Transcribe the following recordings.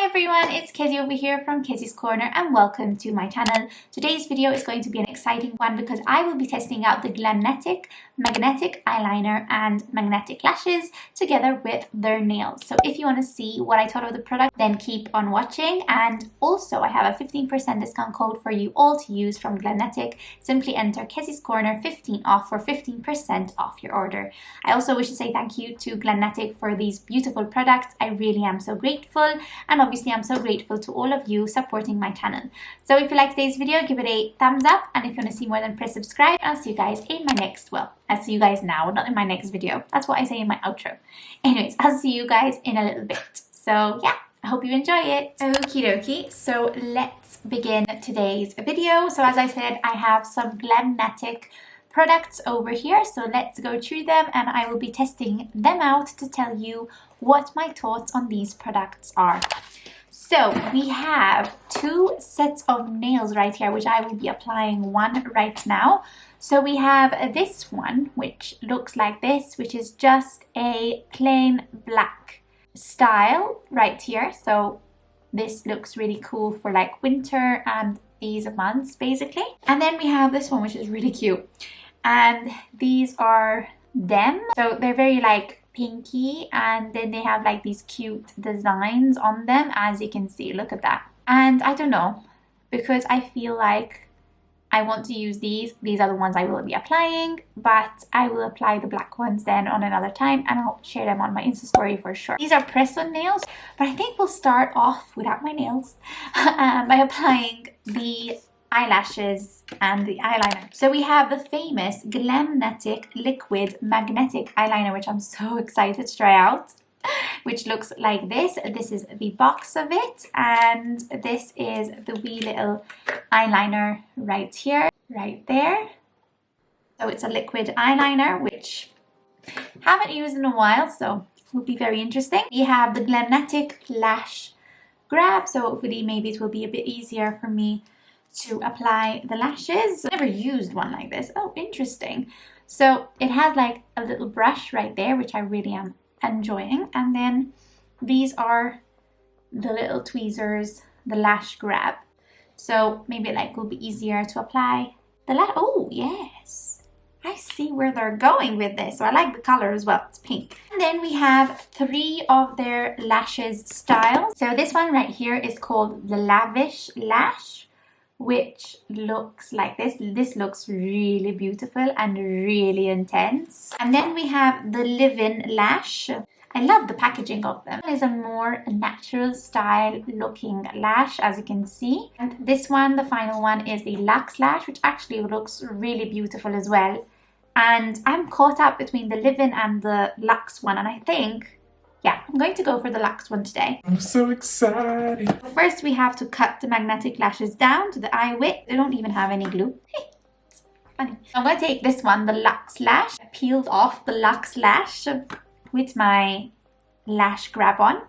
Hi everyone, it's Kezzie over here from Kezzie's Corner and welcome to my channel. Today's video is going to be an exciting one because I will be testing out the GLAMNETIC magnetic eyeliner and magnetic lashes together with their nails. So if you want to see what I thought of the product, then keep on watching. And also I have a 15% discount code for you all to use from GLAMNETIC. Simply enter Kezzie's Corner 15 off for 15% off your order. I also wish to say thank you to GLAMNETIC for these beautiful products. I really am so grateful. And obviously I'm so grateful to all of you supporting my channel. So if you like today's video, give it a thumbs up, and if you want to see more, then press subscribe. I'll see you guys in my next, well, I'll see you guys now, not in my next video. That's what I say in my outro. Anyways, I'll see you guys in a little bit. So yeah, I hope you enjoy it. Okie dokie, so let's begin today's video. So as I said, I have some GLAMNETIC products over here, so let's go through them and I will be testing them out to tell you what my thoughts on these products are. So we have two sets of nails right here, which I will be applying one right now. So we have this one, which looks like this, which is just a plain black style right here. So this looks really cool for like winter and these months basically. And then we have this one, which is really cute. And these are them. So they're very like pinky, and then they have like these cute designs on them, as you can see. Look at that. And I don't know, because I feel like I want to use these are the ones I will be applying, but I will apply the black ones then on another time, and I'll share them on my Insta story for sure. These are press-on nails, but I think we'll start off without my nails by applying the eyelashes and the eyeliner. So we have the famous GLAMNETIC liquid magnetic eyeliner, which I'm so excited to try out, which looks like this. This is the box of it, and this is the wee little eyeliner right here, right there. So it's a liquid eyeliner, which I haven't used in a while, so will be very interesting. We have the GLAMNETIC lash grab, so hopefully maybe it will be a bit easier for me to apply the lashes. I've never used one like this. Oh, interesting. So it has like a little brush right there, which I really am enjoying. And then these are the little tweezers, the lash grab. So maybe like will be easier to apply the lash. Oh, yes. I see where they're going with this. So I like the color as well. It's pink. And then we have three of their lashes styles. So this one right here is called the Lavish Lash, which looks like this. This looks really beautiful and really intense. And then we have the Live-In Lash. I love the packaging of them. It is a more natural style looking lash, as you can see. And this one, the final one, is the Luxe Lash, which actually looks really beautiful as well. And I'm caught up between the Live-In and the Luxe one, and I think, yeah, I'm going to go for the Luxe one today. I'm so excited. First, we have to cut the magnetic lashes down to the eye width. They don't even have any glue. It's funny. I'm going to take this one, the Luxe Lash. I peeled off the Luxe Lash with my lash grab on.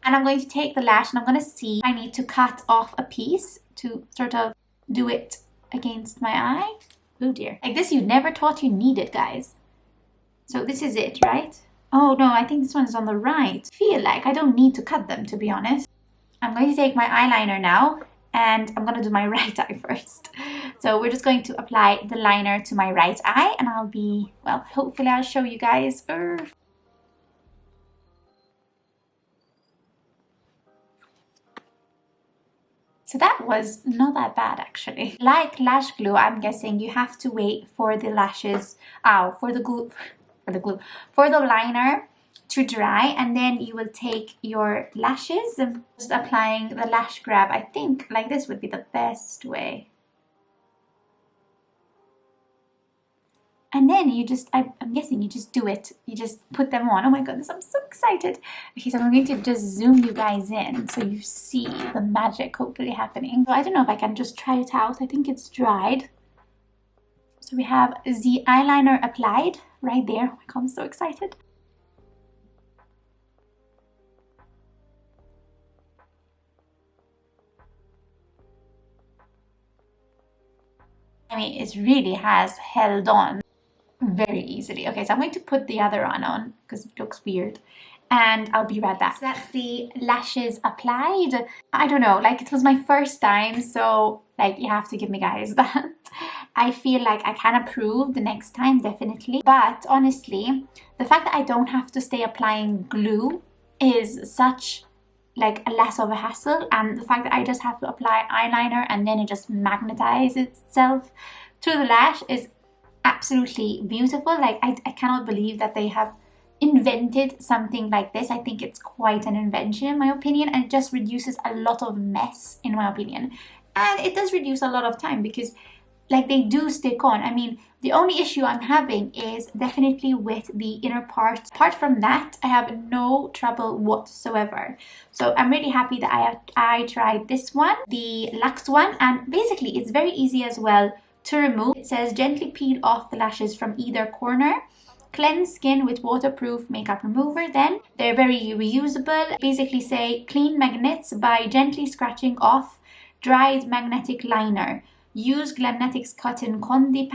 And I'm going to take the lash and I'm going to see if I need to cut off a piece to sort of do it against my eye. Oh dear. Like this you never thought you needed, guys. So this is it, right? Oh no, I think this one is on the right. I feel like I don't need to cut them, to be honest. I'm going to take my eyeliner now, and I'm going to do my right eye first. So we're just going to apply the liner to my right eye, and I'll be, well, hopefully I'll show you guys. So that was not that bad actually. Like lash glue, I'm guessing you have to wait for the lashes, for the liner to dry, and then you will take your lashes and just applying the lash grab. I think like this would be the best way. And then you just, I'm guessing you just do it. You just put them on. Oh my goodness, I'm so excited. Okay, so I'm going to just zoom you guys in so you see the magic hopefully happening. So I don't know if I can just try it out. I think it's dried. So we have the eyeliner applied right there. Oh my god, I'm so excited. I mean, it really has held on very easily. Okay, so I'm going to put the other one on because it looks weird. and I'll be right back. So that's the lashes applied. I don't know, like it was my first time, so like you have to give me guys that. I feel like I can improve the next time, definitely. But honestly, the fact that I don't have to stay applying glue is such like a less of a hassle, and the fact that I just have to apply eyeliner and then it just magnetizes itself to the lash is absolutely beautiful. Like I cannot believe that they have invented something like this. I think it's quite an invention in my opinion, and it just reduces a lot of mess in my opinion, and it does reduce a lot of time because like they do stick on. I mean, the only issue I'm having is definitely with the inner part. Apart from that, I have no trouble whatsoever. So I'm really happy that I tried this one, the Luxe one, and basically it's very easy as well to remove. It says gently peel off the lashes from either corner. Cleanse skin with waterproof makeup remover. Then they're very reusable. Basically say clean magnets by gently scratching off dried magnetic liner. Use GLAMNETIC's cotton candy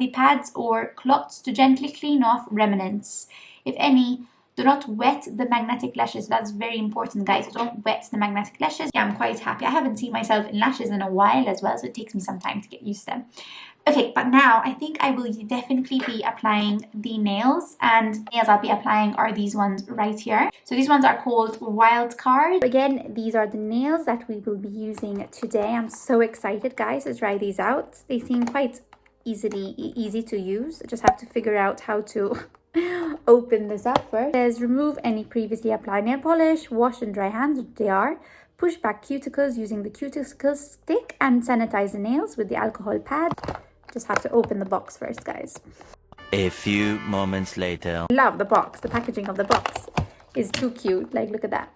pads or cloths to gently clean off remnants. If any, do not wet the magnetic lashes. That's very important, guys. Don't wet the magnetic lashes. Yeah, I'm quite happy. I haven't seen myself in lashes in a while as well, so it takes me some time to get used to them. Okay, but now I think I will definitely be applying the nails, and nails I'll be applying are these ones right here. So these ones are called Wild Card. Again, these are the nails that we will be using today. I'm so excited, guys, to try these out. They seem quite easy to use. I just have to figure out how to open this up first. It says remove any previously applied nail polish, wash and dry hands, which they are. Push back cuticles using the cuticle stick and sanitize the nails with the alcohol pad. Just have to open the box first, guys. A few moments later. Love the box. The packaging of the box is too cute. Like, look at that.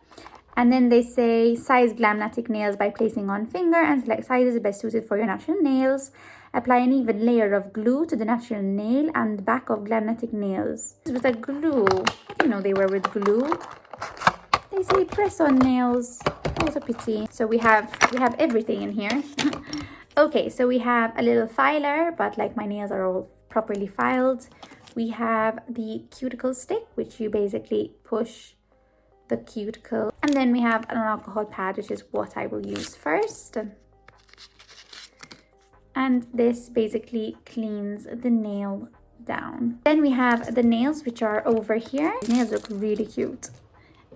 And then they say size GLAMNETIC nails by placing on finger and select sizes best suited for your natural nails. Apply an even layer of glue to the natural nail and the back of GLAMNETIC nails. With a glue. You know they were with glue. They say press on nails. What a pity. So we have everything in here. Okay, so we have a little filer, but like my nails are all properly filed. We have the cuticle stick, which you basically push the cuticle. And then we have an alcohol pad, which is what I will use first. And this basically cleans the nail down. Then we have the nails, which are over here. The nails look really cute.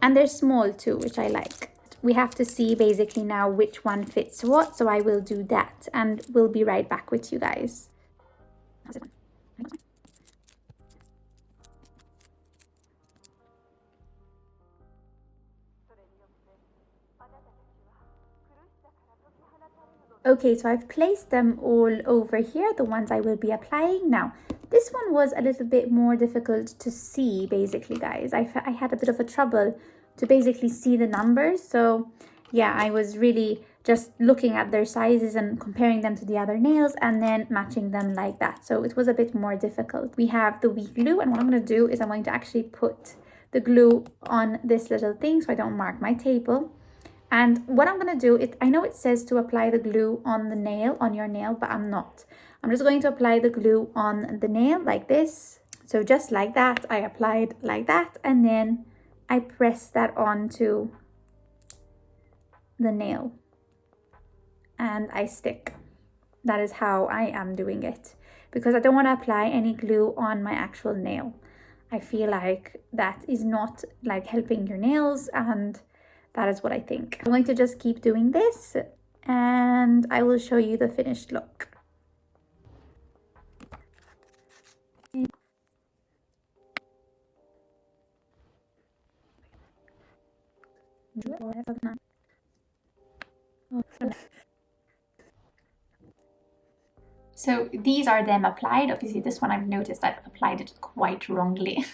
And they're small too, which I like. We have to see basically now which one fits what, so I will do that and we'll be right back with you guys. Okay, so I've placed them all over here, the ones I will be applying. Now, this one was a little bit more difficult to see, basically, guys. I had a bit of a trouble to basically see the numbers. So yeah, I was really just looking at their sizes and comparing them to the other nails and then matching them like that. So it was a bit more difficult. We have the weak glue, and what I'm going to do is I'm going to actually put the glue on this little thing so I don't mark my table. And what I'm going to do, I know it says to apply the glue on the nail, on your nail, but I'm not. I'm just going to apply the glue on the nail like this. So just like that, I applied like that, and then I press that onto the nail and I stick. That is how I am doing it, because I don't want to apply any glue on my actual nail. I feel like that is not like helping your nails, and that is what I think. I'm going to just keep doing this and I will show you the finished look. So these are them applied. Obviously this one I've noticed I've applied it quite wrongly.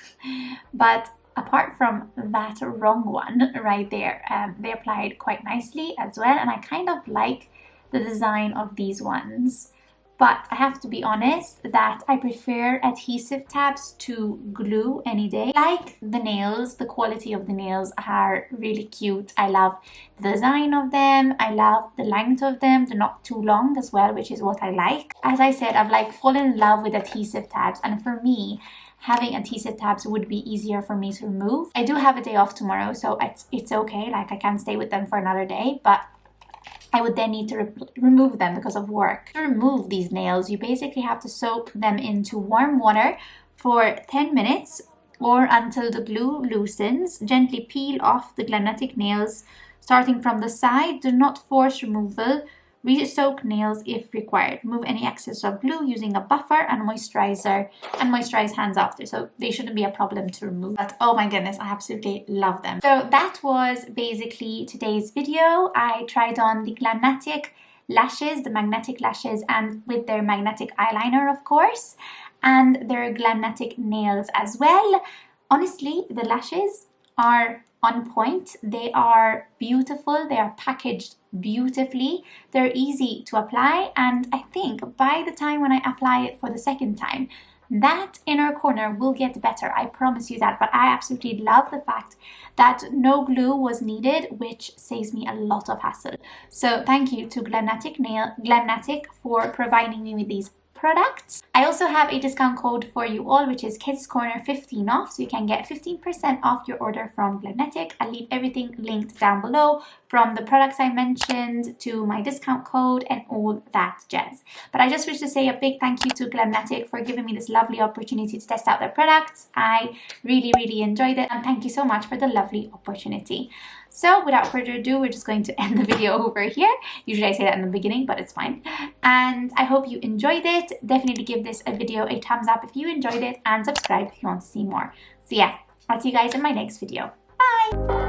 But apart from that wrong one right there, they applied quite nicely as well, and I kind of like the design of these ones. But I have to be honest that I prefer adhesive tabs to glue any day. Like the nails, the quality of the nails are really cute. I love the design of them. I love the length of them. They're not too long as well, which is what I like. As I said, I've like fallen in love with adhesive tabs, and for me, having adhesive tabs would be easier for me to remove. I do have a day off tomorrow, so it's okay, like I can stay with them for another day, but I would then need to remove them because of work. To remove these nails, you basically have to soak them into warm water for 10 minutes or until the glue loosens. Gently peel off the GLAMNETIC nails starting from the side. Do not force removal. Re-soak nails if required. Remove any excess of glue using a buffer and moisturizer, and moisturize hands after, so they shouldn't be a problem to remove. But oh my goodness, I absolutely love them. So that was basically today's video. I tried on the GLAMNETIC lashes, the magnetic lashes, and with their magnetic eyeliner, of course, and their GLAMNETIC nails as well. Honestly, the lashes are on point. They are beautiful. They are packaged beautifully. They're easy to apply, and I think by the time when I apply it for the second time, that inner corner will get better. I promise you that. But I absolutely love the fact that no glue was needed, which saves me a lot of hassle. So thank you to GLAMNETIC for providing me with these products. I also have a discount code for you all, which is KezziesCorner 15 off, so you can get 15% off your order from GLAMNETIC. I'll leave everything linked down below, from the products I mentioned to my discount code and all that jazz. But I just wish to say a big thank you to GLAMNETIC for giving me this lovely opportunity to test out their products. I really enjoyed it, and thank you so much for the lovely opportunity. So without further ado, we're just going to end the video over here. Usually I say that in the beginning, but it's fine. And I hope you enjoyed it. Definitely give this video a thumbs up if you enjoyed it, and subscribe if you want to see more. So yeah, I'll see you guys in my next video. Bye!